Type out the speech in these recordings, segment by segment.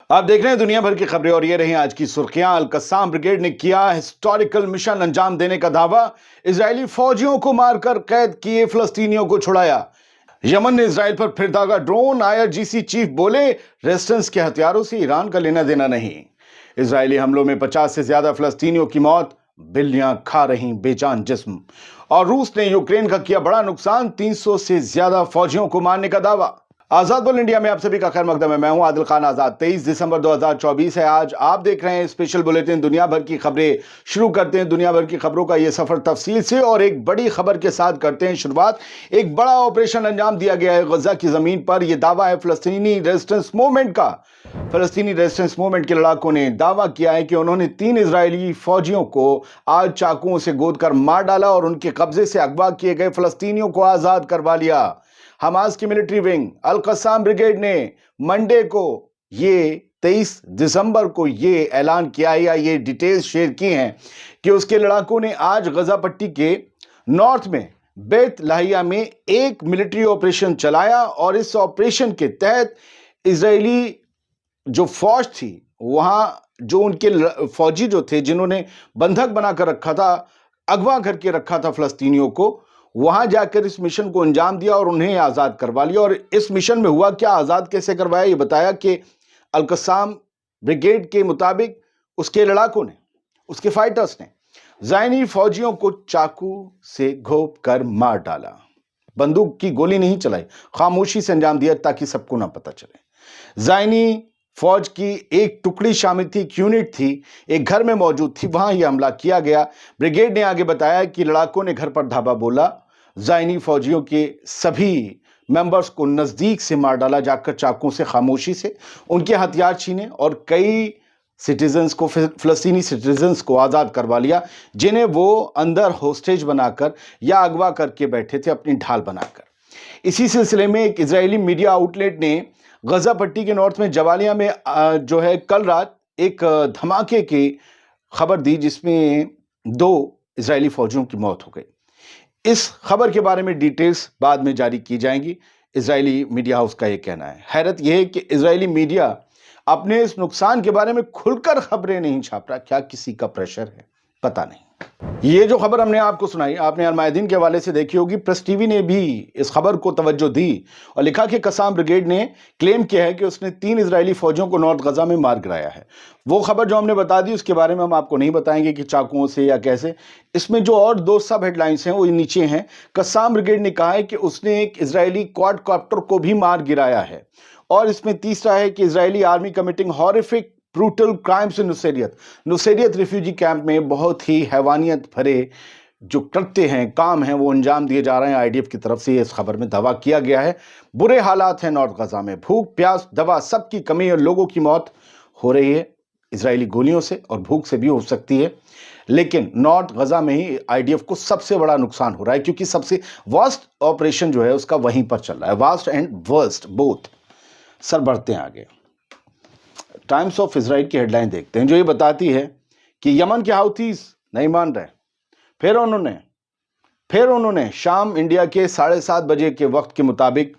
आप देख रहे हैं दुनिया भर की खबरें और ये रही आज की सुर्खियां। अल-कस्साम ब्रिगेड ने किया हिस्टोरिकल मिशन अंजाम देने का दावा। इजरायली फौजियों को मारकर कैद किए फलस्तीनियों को छुड़ाया। यमन ने इजराइल पर फिर दागा ड्रोन। आईआरजीसी चीफ बोले रेजिस्टेंस के हथियारों से ईरान का लेना देना नहीं। इजरायली हमलों में 50 से ज्यादा फलस्तीनियों की मौत, बिल्लियां खा रही बेजान जिस्म। और रूस ने यूक्रेन का किया बड़ा नुकसान, 300 से ज्यादा फौजियों को मारने का दावा। आजाद बोल इंडिया में आप सभी का खैर मकदम है। मैं हूं आदिल खान आजाद। 23 दिसंबर 2024 है आज। आप देख रहे हैं स्पेशल बुलेटिन दुनिया भर की खबरें। शुरू करते हैं दुनिया भर की खबरों का ये सफर तफसील से और एक बड़ी खबर के साथ करते हैं शुरुआत। एक बड़ा ऑपरेशन अंजाम दिया गया है गजा की जमीन पर। यह दावा है फलस्तीनी रेजिस्टेंस मूवमेंट का। फलस्तीनी रेजिस्टेंस मूवमेंट के लड़ाकों ने दावा किया है कि उन्होंने 3 इजरायली फौजियों को आज चाकुओं से गोद कर मार डाला और उनके कब्जे से अगवा किए गए फलस्तीनियों को आजाद करवा लिया। हमास की मिलिट्री विंग अल-कस्साम ब्रिगेड ने मंडे को ये 23 दिसंबर को ये ऐलान किया या ये डिटेल्स शेयर की हैं कि उसके लड़ाकों ने आज गजा पट्टी के नॉर्थ में बेत लाहिया में एक मिलिट्री ऑपरेशन चलाया और इस ऑपरेशन के तहत इजरायली जो फौज थी, वहां जो उनके फौजी जो थे जिन्होंने बंधक बनाकर रखा था, अगवा करके रखा था फलस्तीनियों को, वहां जाकर इस मिशन को अंजाम दिया और उन्हें आजाद करवा लिया। और इस मिशन में हुआ क्या, आजाद कैसे करवाया, ये बताया कि अल-कस्साम ब्रिगेड के मुताबिक उसके लड़ाकों ने, उसके फाइटर्स ने ज़ायनी फौजियों को चाकू से घोंप कर मार डाला। बंदूक की गोली नहीं चलाई, खामोशी से अंजाम दिया ताकि सबको ना पता चले। ज़ायनी फौज की एक टुकड़ी शामिल थी, एक यूनिट थी, एक घर में मौजूद थी, वहां यह हमला किया गया। ब्रिगेड ने आगे बताया कि लड़ाकों ने घर पर धावा बोला, ज़ायनी फौजियों के सभी मेंबर्स को नजदीक से मार डाला जाकर चाकुओं से, खामोशी से उनके हथियार छीने और कई सिटीजन्स को, फलस्तीनी सिटीजन्स को आज़ाद करवा लिया जिन्हें वो अंदर होस्टेज बनाकर या अगवा करके बैठे थे अपनी ढाल बनाकर। इसी सिलसिले में एक इजरायली मीडिया आउटलेट ने गजा पट्टी के नॉर्थ में जवालिया में जो है कल रात एक धमाके की खबर दी जिसमें 2 इजरायली फौजियों की मौत हो गई। इस खबर के बारे में डिटेल्स बाद में जारी की जाएंगी, इजरायली मीडिया हाउस का यह कहना है। हैरत यह है कि इजरायली मीडिया अपने इस नुकसान के बारे में खुलकर खबरें नहीं छाप रहा। क्या किसी का प्रेशर है, पता नहीं। ये जो खबर हमने आपको सुनाई, आपने अल-मायदीन के हवाले से देखी होगी। प्रेस टीवी ने भी इस खबर को तवज्जो दी और लिखा कि कस्साम ब्रिगेड ने क्लेम किया है कि उसने 3 इजरायली फौजियों को नॉर्थ गजा में मार गिराया है। वो खबर जो हमने बता दी उसके बारे में हम आपको नहीं बताएंगे कि चाकुओं से या कैसे। इसमें जो और 2 सब हेडलाइंस हैं वो नीचे हैं। कस्साम ब्रिगेड ने कहा है कि उसने एक इजरायली क्वाडकॉप्टर को भी मार गिराया है और इसमें तीसरा है कि Israeli army committing horrific brutal crimes in Nuseirat refugee camp में बहुत ही हैवानियत भरे जो कृत्य हैं, काम हैं, वो अंजाम दिए जा रहे हैं आईडीएफ की तरफ से। इस खबर में दावा किया गया है बुरे हालात हैं नॉर्थ गजा में, भूख प्यास दवा सबकी कमी और लोगों की मौत हो रही है इजरायली गोलियों से और भूख से भी हो सकती है। लेकिन नॉर्थ गजा में ही आईडीएफ को सबसे बड़ा नुकसान हो रहा है क्योंकि सबसे वर्स्ट ऑपरेशन जो है उसका वहीं पर चल रहा है। Vast and worst both. Sir बढ़ते हैं आगे। टाइम्स ऑफ इजराइल की हेडलाइन देखते हैं जो ये बताती है कि यमन के हाउथीज नहीं मान रहे। फिर उन्होंने शाम इंडिया के 7:30 बजे के वक्त के मुताबिक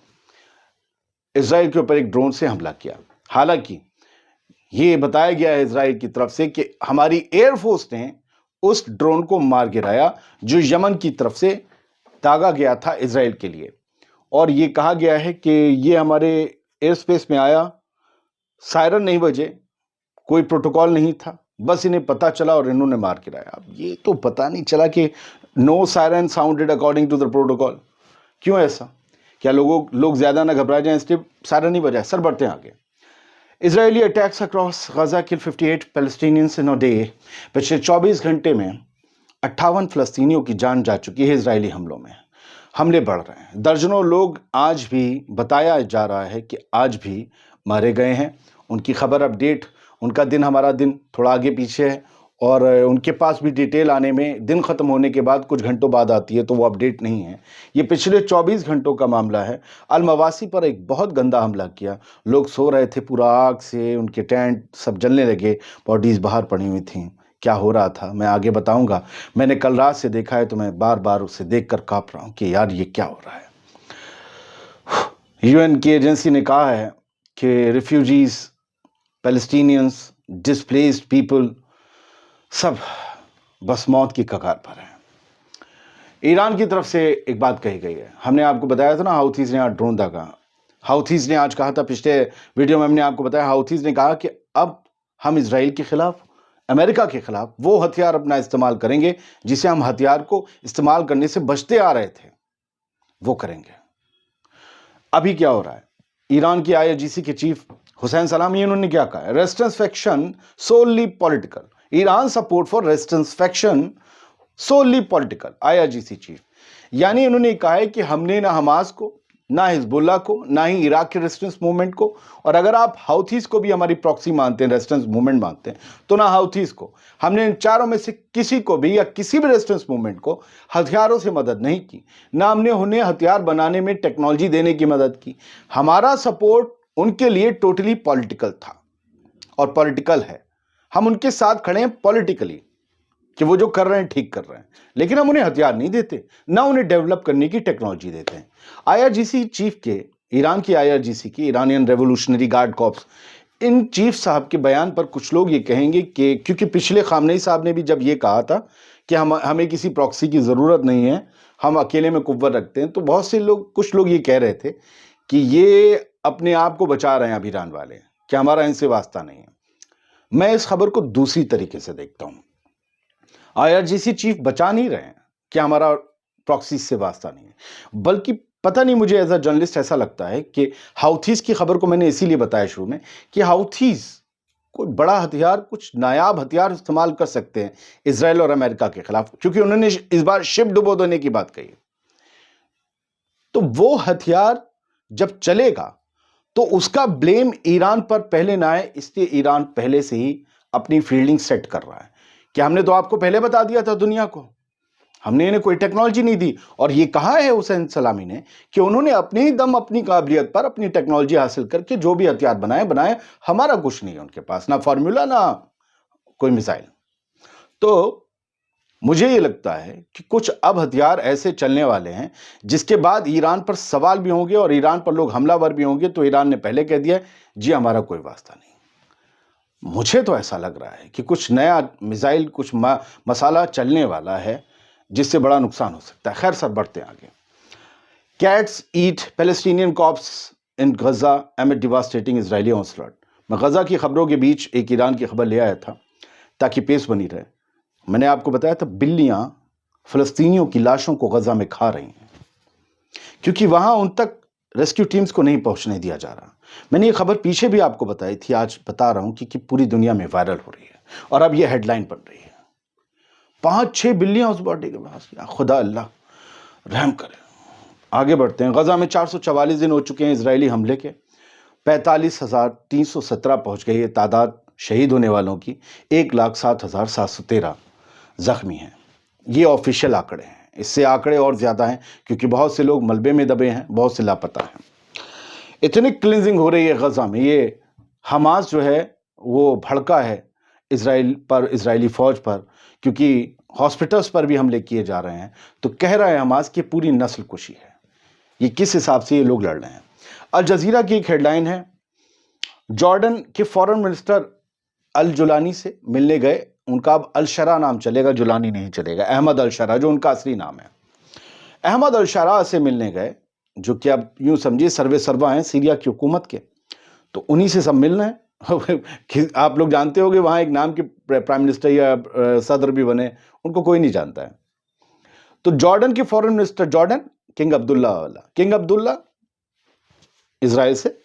इजराइल के ऊपर एक ड्रोन से हमला किया। हालांकि ये बताया गया है इजराइल की तरफ से कि हमारी एयरफोर्स ने उस ड्रोन को मार गिराया जो यमन की तरफ से दागा गया था इजराइल के लिए। और ये कहा गया है कि ये हमारे एयर स्पेस में आया, सायरन नहीं बजे, कोई प्रोटोकॉल नहीं था, बस इन्हें पता चला और इन्होंने मार गिराया। अब ये तो पता नहीं चला कि no siren sounded according to the protocol. क्यों ऐसा? क्या लोग ज्यादा ना घबरा जाएं इसलिए सायरन नहीं बजाए? सर बढ़ते हैं आगे। Israeli attacks across Gaza kill 58 Palestinians in a day. पिछले 24 घंटे में 58 फलस्तीनियों की जान जा चुकी है इजरायली हमलों में। हमले बढ़ रहे हैं, दर्जनों लोग आज भी, बताया जा रहा है कि आज भी मारे गए हैं। उनकी खबर अपडेट, उनका दिन हमारा दिन थोड़ा आगे पीछे है और उनके पास भी डिटेल आने में दिन ख़त्म होने के बाद कुछ घंटों बाद आती है तो वो अपडेट नहीं है। ये पिछले 24 घंटों का मामला है। अल-मवासी पर एक बहुत गंदा हमला किया। लोग सो रहे थे, पूरा आग से उनके टेंट सब जलने लगे, बॉडीज़ बाहर पड़ी हुई थी। क्या हो रहा था मैं आगे बताऊंगा। मैंने कल रात से देखा है तो मैं बार बार उसे देखकर काँप रहा हूँ कि यार ये क्या हो रहा है। यूएन की एजेंसी ने कहा है कि रिफ्यूजीज़ पैलेस्टीनियंस, डिस्प्लेस्ड पीपल, सब बस मौत की कगार पर हैं। ईरान की तरफ से एक बात कही गई है, हमने आपको बताया था ना, हाउथीज ने आज ड्रोन दागा। हाउथीज ने आज कहा था, पिछले वीडियो में हमने आपको बताया, हाउथीज ने कहा कि अब हम इजराइल के खिलाफ, अमेरिका के खिलाफ वो हथियार अपना इस्तेमाल करेंगे जिसे हम हथियार को इस्तेमाल करने से बचते आ रहे थे, वो करेंगे। अभी क्या हो रहा है, ईरान की आईआरजीसी के चीफ हुसैन सलामी, उन्होंने क्या कहा, resistance faction solely political, Iran support for resistance faction solely political, IRGC chief. यानी उन्होंने कहा है कि हमने ना हमास को, ना हिजबुल्लाह को, ना ही इराक के रेजिस्टेंस मूवमेंट को, और अगर आप हाउथीज को भी हमारी प्रॉक्सी मानते हैं, रेजिस्टेंस मूवमेंट मानते हैं, तो ना हाउथीज को, हमने इन चारों में से किसी को भी या किसी भी रेजिस्टेंस मूवमेंट को हथियारों से मदद नहीं की, ना हमने उन्हें हथियार बनाने में टेक्नोलॉजी देने की मदद की। हमारा सपोर्ट उनके लिए टोटली पॉलिटिकल था और पॉलिटिकल है। हम उनके साथ खड़े हैं पॉलिटिकली कि वो जो कर रहे हैं ठीक कर रहे हैं, लेकिन हम उन्हें हथियार नहीं देते, ना उन्हें डेवलप करने की टेक्नोलॉजी देते हैं। आईआरजीसी चीफ के, ईरान की आईआरजीसी की, Iranian revolutionary guard corps, in chief साहब के बयान पर कुछ लोग ये कहेंगे कि क्योंकि पिछले खामनेई साहब ने भी जब ये कहा था कि हमें किसी प्रॉक्सी की ज़रूरत नहीं है, हम अकेले में कुव्वत रखते हैं, तो बहुत से लोग, कुछ लोग ये कह रहे थे कि ये अपने आप को बचा रहे हैं अब ईरान वाले, कि हमारा इनसे वास्ता नहीं है। मैं इस खबर को दूसरी तरीके से देखता हूँ। आईआरजीसी चीफ बचा नहीं रहे हैं कि हमारा प्रॉक्सी से वास्ता नहीं है, बल्कि पता नहीं, मुझे एज अ जर्नलिस्ट ऐसा लगता है कि हाउथीज की खबर को मैंने इसीलिए बताया शुरू में कि हाउथीज कोई बड़ा हथियार, कुछ नायाब हथियार इस्तेमाल कर सकते हैं इजराइल और अमेरिका के खिलाफ, क्योंकि उन्होंने इस बार शिप डुबो देने की बात कही। तो वो हथियार जब चलेगा तो उसका ब्लेम ईरान पर पहले ना आए, इसलिए ईरान पहले से ही अपनी फील्डिंग सेट कर रहा है कि हमने तो आपको पहले बता दिया था दुनिया को, हमने इन्हें कोई टेक्नोलॉजी नहीं दी। और ये कहा है हुसैन सलामी ने कि उन्होंने अपने ही दम, अपनी काबिलियत पर, अपनी टेक्नोलॉजी हासिल करके जो भी हथियार बनाए, हमारा कुछ नहीं है उनके पास, ना फार्मूला, ना कोई मिसाइल। तो मुझे ये लगता है कि कुछ अब हथियार ऐसे चलने वाले हैं जिसके बाद ईरान पर सवाल भी होंगे और ईरान पर लोग हमलावर भी होंगे, तो ईरान ने पहले कह दिया जी हमारा कोई वास्ता नहीं। मुझे तो ऐसा लग रहा है कि कुछ नया मिसाइल, कुछ मसाला चलने वाला है जिससे बड़ा नुकसान हो सकता है। खैर सर, बढ़ते हैं आगे। Cats eat Palestinian corpse in Gaza amid devastating Israeli onslaught. मैं गजा की खबरों के बीच एक ईरान की खबर ले आया था ताकि पेश बनी रहे। मैंने आपको बताया था बिल्लियां फलस्तीनियों की लाशों को गजा में खा रही हैं क्योंकि वहां उन तक रेस्क्यू टीम्स को नहीं पहुंचने दिया जा रहा। मैंने ये खबर पीछे भी आपको बताई थी, आज बता रहा हूं कि पूरी दुनिया में वायरल हो रही है और अब ये हेडलाइन बन रही है। 5-6 बिल्लियां उस बॉडी के पास, या खुदा अल्लाह रहम करे। आगे बढ़ते हैं। गजा में 444 दिन हो चुके हैं इजरायली हमले के, 45,317 पहुंच गई है तादाद शहीद होने वालों की, 1,07,713 जख्मी हैं। ये ऑफिशियल आंकड़े हैं, इससे आंकड़े और ज़्यादा हैं क्योंकि बहुत से लोग मलबे में दबे हैं, बहुत से लापता हैं। इतनी क्लिनजिंग हो रही है गजा में, ये हमास जो है वो भड़का है इजराइल पर, इजरायली फ़ौज पर, क्योंकि हॉस्पिटल्स पर भी हमले किए जा रहे हैं। तो कह रहा है हमास कि पूरी नस्ल कुशी है। ये किस हिसाब से ये लोग लड़ रहे हैं? अल जजीरा की एक हेडलाइन है, जॉर्डन के फॉरेन मिनिस्टर अल जुलानी से मिलने गए, उनका अब अल शरा नाम चलेगा, जुलानी नहीं चलेगा, अहमद अल शरा जो उनका असली नाम है। अहमद अल शरा से मिलने गए, जो कि आप यूं समझिए सर्वे सर्वा हैं सीरिया की हुकूमत के, तो उन्हीं से सब मिलना है। आप लोग जानते होंगे वहां एक नाम के प्राइम मिनिस्टर या सदर भी बने, उनको कोई नहीं जानता है। तो जॉर्डन के foreign minister, Jordan king Abdullah वाला, किंग अब्दुल्ला इजराइल से,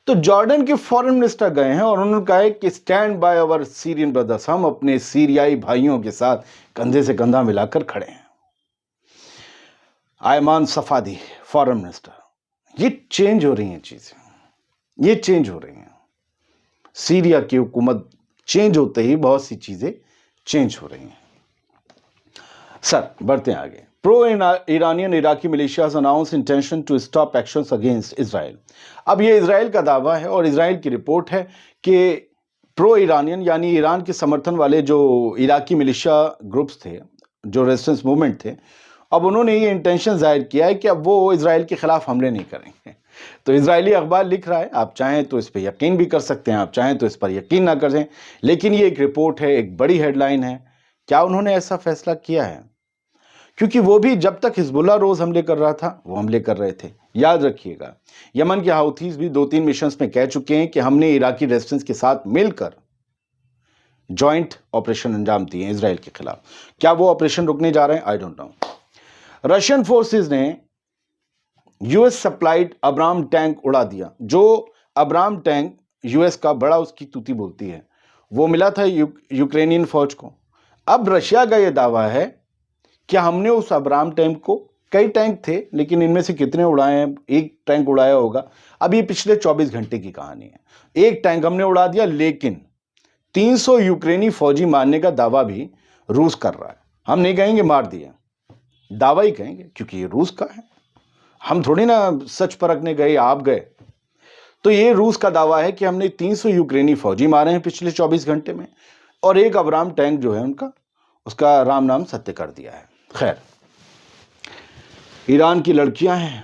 तो जॉर्डन के फॉरेन मिनिस्टर गए हैं और उन्होंने कहा है कि stand by our Syrian brothers, हम अपने सीरियाई भाइयों के साथ कंधे से कंधा मिलाकर खड़े हैं। Ayman Safadi foreign minister. ये चेंज हो रही हैं चीजें, ये चेंज हो रही हैं। सीरिया की हुकूमत चेंज होते ही बहुत सी चीजें चेंज हो रही हैं। सर बढ़ते हैं आगे। Pro Iranian Iraqi militias announce intention to stop actions against Israel. अब ये इजराइल का दावा है और इजराइल की रिपोर्ट है कि प्रो ईरानियन यानी ईरान के समर्थन वाले जो इराकी मिलिशिया ग्रुप्स थे, जो रेजिस्टेंस मूवमेंट थे, अब उन्होंने ये इंटेंशन जाहिर किया है कि अब वो इजराइल के खिलाफ हमले नहीं करेंगे। تو اسرائیلی اخبار لکھ رہا ہے، آپ چاہیں تو اس پہ یقین بھی کر سکتے ہیں، آپ چاہیں تو اس پر یقین نہ کریں، لیکن یہ ایک رپورٹ ہے، ایک بڑی ہیڈ لائن ہے. کیا انہوں نے ایسا فیصلہ کیا ہے؟ کیونکہ وہ بھی جب تک حزب اللہ روز حملے کر رہا تھا وہ حملے کر رہے تھے. یاد رکھیے گا، یمن کے ہاؤتھیز بھی 2-3 مشنز میں کہہ چکے ہیں کہ ہم نے عراقی ریزسٹنس کے ساتھ مل کر جوائنٹ آپریشن انجام دیے ہیں اسرائیل کے خلاف. کیا وہ آپریشن رکنے جا رہے ہیں؟ I don't know. Russian forces نے U S supplied Abrams tank اڑا دیا. جو ابرام ٹینک یو ایس کا بڑا اس کی توتی بولتی ہے، وہ ملا تھا یوکرینین فوج کو. اب رشیا کا یہ دعویٰ ہے کہ ہم نے اس ابرام ٹینک کو، کئی ٹینک تھے لیکن ان میں سے کتنے اڑائے ہیں، ایک ٹینک اڑایا ہوگا. اب یہ پچھلے 24 گھنٹے کی کہانی ہے. ایک ٹینک ہم نے اڑا دیا، لیکن 300 یوکرینی فوجی مارنے کا دعویٰ بھی روس کر رہا ہے. ہم نہیں کہیں گے مار دیا، دعویٰ ہی کہیں گے، کیونکہ یہ روس کا ہے. ہم تھوڑی نا سچ پرکھنے گئے، آپ گئے. تو یہ روس کا دعویٰ ہے کہ ہم نے 300 یوکرینی فوجی مارے ہیں پچھلے 24 گھنٹے میں، اور ایک ابرام ٹینک جو ہے ان کا، اس کا رام نام ستیہ کر دیا ہے. خیر، ایران کی لڑکیاں ہیں،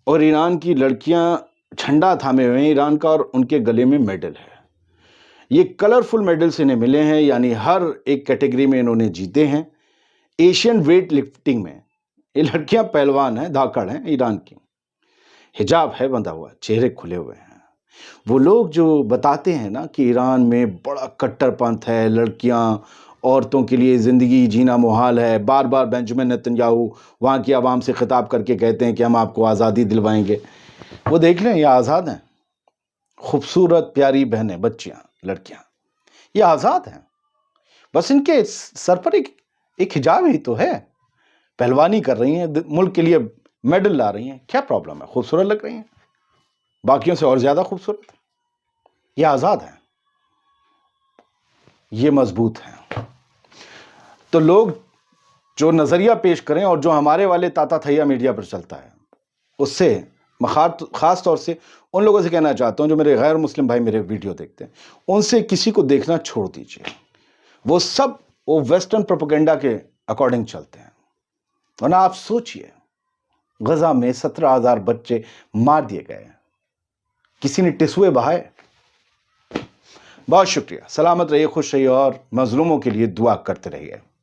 اور ایران کی لڑکیاں جھنڈا تھامے ہوئے ہیں ایران کا، اور ان کے گلے میں میڈل ہے. یہ کلرفل میڈلز انہیں ملے ہیں، یعنی ہر ایک کیٹیگری میں انہوں نے جیتے ہیں. ایشین ویٹ لفٹنگ میں یہ لڑکیاں پہلوان ہیں، دھاکڑ ہیں ایران کی. حجاب ہے بندھا ہوا، چہرے کھلے ہوئے ہیں. وہ لوگ جو بتاتے ہیں نا کہ ایران میں بڑا کٹر پنتھ ہے، لڑکیاں، عورتوں کے لیے زندگی جینا محال ہے، بار بار بنجامن نیتن یاہو وہاں کی عوام سے خطاب کر کے کہتے ہیں کہ ہم آپ کو آزادی دلوائیں گے. وہ دیکھ لیں، یہ آزاد ہیں. خوبصورت پیاری بہنیں، بچیاں، لڑکیاں، یہ آزاد ہیں. بس ان کے سر پر ایک حجاب ہی تو ہے. پہلوانی کر رہی ہیں، ملک کے لیے میڈل لا رہی ہیں. کیا پرابلم ہے؟ خوبصورت لگ رہی ہیں، باقیوں سے اور زیادہ خوبصورت. یہ آزاد ہیں، یہ مضبوط ہیں. تو لوگ جو نظریہ پیش کریں، اور جو ہمارے والے تاتا تھیا میڈیا پر چلتا ہے، اس سے خاص طور سے ان لوگوں سے کہنا چاہتا ہوں جو میرے غیر مسلم بھائی میرے ویڈیو دیکھتے ہیں، ان سے کسی کو دیکھنا چھوڑ دیجئے. وہ ویسٹرن پروپیگنڈا کے اکارڈنگ چلتے ہیں. ورنہ آپ سوچئے، غزہ میں 17,000 بچے مار دیے گئے، کسی نے ٹسوے بہائے؟ بہت شکریہ. سلامت رہیے، خوش رہیے، اور مظلوموں کے لیے دعا کرتے رہیے.